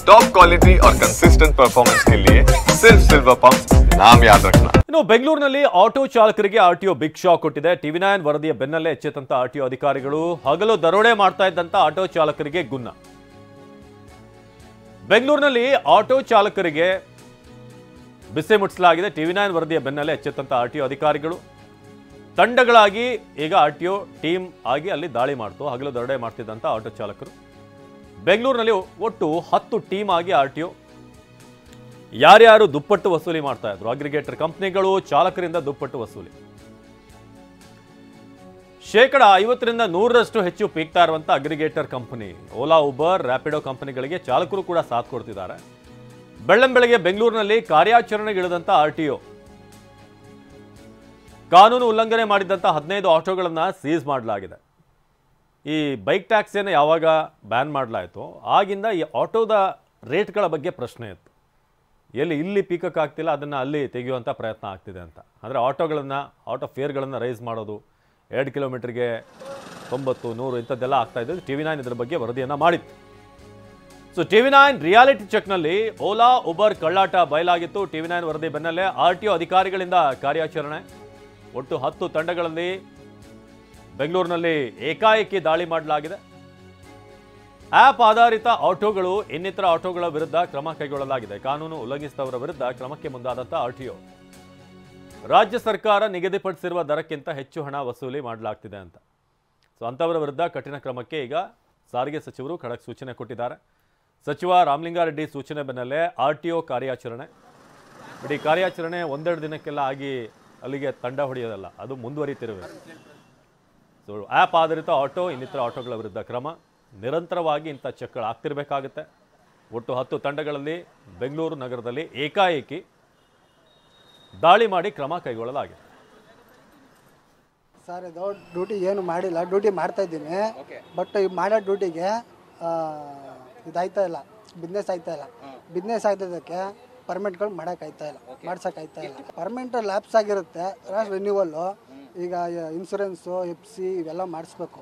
Top quality और consistent performance के लिए सिर्फ सिल्वर पंप नाम याद रखना। ಇನ್ನು ಬೆಂಗಳೂರಿನಲ್ಲಿ ಆಟೋ ಚಾಲಕರಿಗೆ ಆರ್ಟಿಒ ಬಿಗ್ ಶಾಕ್ ಕೊಟ್ಟಿದೆ। ಟಿವಿ9 ವರದಿಯ ಬೆನ್ನಲ್ಲೇ ಎಚ್ಚೆತ್ತಂತ ಆರ್ಟಿಒ ಅಧಿಕಾರಿಗಳು ಹಗಲು ದರೋಡೆ ಮಾಡ್ತಾ ಇದ್ದಂತ ಆಟೋ ಚಾಲಕರಿಗೆ ಗುನ್ನ। ಬೆಂಗಳೂರಿನಲ್ಲಿ ಆಟೋ ಚಾಲಕರಿಗೆ ಬಿಸಿ ಮುಟ್ಟಿಸಲಾಗಿದೆ। ಟಿವಿ9 ವರದಿಯ ಬೆನ್ನಲ್ಲೇ ಎಚ್ಚೆತ್ತಂತ ಆರ್ಟಿಒ ಅಧಿಕಾರಿಗಳು ತಂಡಗಳಾಗಿ ಈಗ ಆರ್ಟಿಒ ಟೀಮ್ ಆಗಿ ಅಲ್ಲಿ ದಾಳಿ ಮಾಡ್ತು। ಹಗಲು ದರೋಡೆ ಮಾಡ್ತಿದ್ದಂತ ಆಟೋ ಚಾಲಕರು ಬೆಂಗಳೂರಿನಲ್ಲಿ ಒಟ್ಟು 10 ಟೀಮ್ ಆಗಿ ಆರ್ಟಿಒ ಯಾರ್ಯಾರು ದುಪ್ಪಟ್ಟು ವಸೂಲಿ ಮಾಡ್ತಾ ಇದ್ರು, ಅಗ್ರಿಗೇಟರ್ ಕಂಪನಿಗಳು ಚಾಲಕರಿಂದ ದುಪ್ಪಟ್ಟು ವಸೂಲಿ ಶೇಕಡ 50ರಿಂದ 100ರಷ್ಟು ಹೆಚ್ಚು ಪೀಕ್ತಾ ಇರುವಂತ aggregator company Ola, Uber, Rapido ಕಂಪನಿಗಳಿಗೆ ಚಾಲಕರು ಕೂಡ ಸಾಥ್ ಕೊಡ್ತಿದ್ದಾರೆ। ಬೆಳ್ಳಂಬೆಳಗ್ಗೆ ಬೆಂಗಳೂರಿನಲ್ಲಿ ಕಾರ್ಯಾಚರಣೆಗಿಳಿದಂತ ಆರ್ಟಿಒ ಕಾನೂನು ಉಲ್ಲಂಘನೆ ಮಾಡಿದಂತ 15 ಆಟೋಗಳನ್ನು ಸೀಸ್ ಮಾಡಲಾಗಿದೆ। ಈ ಬೈಕ್ ಟ್ಯಾಕ್ಸಿಯನ್ನು ಯಾವಾಗ ಬ್ಯಾನ್ ಮಾಡಲಾಯಿತು ಆಗಿಂದ ಈ ಆಟೋದ ರೇಟ್ಗಳ ಬಗ್ಗೆ ಪ್ರಶ್ನೆ ಇತ್ತು। ಇಲ್ಲಿ ಪೀಕಕ್ ಆಗ್ತಿಲ್ಲ, ಅದನ್ನು ಅಲ್ಲಿ ತೆಗೆಯುವಂಥ ಪ್ರಯತ್ನ ಆಗ್ತಿದೆ ಅಂತ। ಅಂದರೆ ಆಟೋ ಫೇರ್ಗಳನ್ನು ರೈಸ್ ಮಾಡೋದು 2 ಕಿಲೋಮೀಟರ್ಗೆ 90, 100 ಇಂಥದ್ದೆಲ್ಲ ಆಗ್ತಾ ಇದ್ದು ಟಿವಿ9 ಇದರ ಬಗ್ಗೆ ವರದಿಯನ್ನು ಮಾಡಿತ್ತು। ಸೊ ಟಿವಿ9 ರಿಯಾಲಿಟಿ ಚೆಕ್ನಲ್ಲಿ ಓಲಾ, ಉಬರ್ ಕಳ್ಳಾಟ ಬಯಲಾಗಿತ್ತು। ಟಿವಿ9 ವರದಿ ಬೆನ್ನಲ್ಲೇ ಆರ್ಟಿಒ ಅಧಿಕಾರಿಗಳಿಂದ ಕಾರ್ಯಾಚರಣೆ, ಒಟ್ಟು 10 ತಂಡಗಳಲ್ಲಿ ಬೆಂಗಳೂರಿನಲ್ಲಿ ಏಕಾಏಕಿ ದಾಳಿ ಮಾಡಲಾಗಿದೆ। ಆಪ್ ಆಧಾರಿತ ಆಟೋಗಳು ಇನ್ನಿತರ ಆಟೋಗಳ ವಿರುದ್ಧ ಕ್ರಮ ಕೈಗೊಳ್ಳಲಾಗಿದೆ। ಕಾನೂನು ಉಲ್ಲಂಘಿಸಿದವರ ವಿರುದ್ಧ ಕ್ರಮಕ್ಕೆ ಮುಂದಾದಂಥ ಆರ್ಟಿಒ ರಾಜ್ಯ ಸರ್ಕಾರ ನಿಗದಿಪಡಿಸಿರುವ ದರಕ್ಕಿಂತ ಹೆಚ್ಚು ಹಣ ವಸೂಲಿ ಮಾಡಲಾಗ್ತಿದೆ ಅಂತ। ಸೊ ಅಂಥವರ ವಿರುದ್ಧ ಕಠಿಣ ಕ್ರಮಕ್ಕೆ ಈಗ ಸಾರಿಗೆ ಸಚಿವರು ಖಡಕ್ ಸೂಚನೆ ಕೊಟ್ಟಿದ್ದಾರೆ। ಸಚಿವ ರಾಮಲಿಂಗಾರೆಡ್ಡಿ ಸೂಚನೆ ಬೆನ್ನಲ್ಲೇ ಆರ್ಟಿಒ ಕಾರ್ಯಾಚರಣೆ, ಇಡೀ ಕಾರ್ಯಾಚರಣೆ ಒಂದೆರಡು ದಿನಕ್ಕೆಲ್ಲ ಆಗಿ ಅಲ್ಲಿಗೆ ತಂಡ ಹೊಡೆಯೋದಲ್ಲ, ಅದು ಮುಂದುವರಿತಿರುವೆ। ಸೊ ಆ್ಯಪ್ ಆಧಾರಿತ ಆಟೋ ಇನ್ನಿತರ ಆಟೋಗಳ ವಿರುದ್ಧ ಕ್ರಮ, ನಿರಂತರವಾಗಿ ಇಂಥ ಚೆಕ್ಗಳು ಆಗ್ತಿರ್ಬೇಕಾಗುತ್ತೆ। ಒಟ್ಟು 10 ತಂಡಗಳಲ್ಲಿ ಬೆಂಗಳೂರು ನಗರದಲ್ಲಿ ಏಕಾಏಕಿ ದಾಳಿ ಮಾಡಿ ಕ್ರಮ ಕೈಗೊಳ್ಳಲಾಗಿದೆ। ಸರ್ ಇದು ಡ್ಯೂಟಿ ಏನು ಮಾಡಿಲ್ಲ, ಡ್ಯೂಟಿ ಮಾಡ್ತಾ ಇದ್ದೀನಿ, ಬಟ್ ಈ ಮಾಡೋ ಡ್ಯೂಟಿಗೆ ಇದಾಯ್ತಾ ಇಲ್ಲ, ಬಿಸ್ನೆಸ್ ಆಯ್ತಾ ಇಲ್ಲ। ಬಿಸ್ನೆಸ್ ಆಯ್ತದಕ್ಕೆ ಪರ್ಮಿಟ್ಗಳು ಮಾಡೋಕ್ಕಾಯ್ತಾ ಇಲ್ಲ, ಮಾಡ್ಸೋಕ್ಕಾಯ್ತಾ ಇಲ್ಲ। ಪರ್ಮಿಟ್ ಲ್ಯಾಪ್ಸ್ ಆಗಿರುತ್ತೆ, ರಿನ್ಯೂವಲ್ಲು, ಈಗ ಇನ್ಶೂರೆನ್ಸು, FC ಇವೆಲ್ಲ ಮಾಡಿಸ್ಬೇಕು।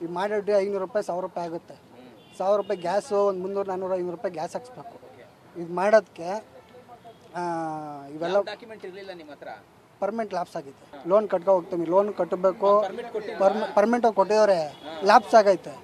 ಈಗ ಮಾಡೋ ಡ್ಯೂಟಿ 500 ರೂಪಾಯಿ, 1000 ರೂಪಾಯಿ ಆಗುತ್ತೆ। 1000 ರೂಪಾಯಿ ಗ್ಯಾಸು, ಒಂದು 300, 400, 500 ರೂಪಾಯಿ ಗ್ಯಾಸ್ ಹಾಕ್ಸ್ಬೇಕು। ಇದು ಮಾಡೋದಕ್ಕೆ ಇವೆಲ್ಲ ಡಾಕ್ಯುಮೆಂಟ್ ಇರಲಿಲ್ಲ ನಿಮ್ಮ ಹತ್ರ, ಪರ್ಮಿಟ್ ಲ್ಯಾಪ್ಸ್ ಆಗೈತೆ। ಲೋನ್ ಕಟ್ಕೊ ಹೋಗ್ತೀನಿ, ಲೋನ್ ಕಟ್ಟಬೇಕು, ಪರ್ಮಿಟ್ ಕೊಟ್ಟಿದ್ದಾರೆ, ಲ್ಯಾಪ್ಸ್ ಆಗೈತೆ।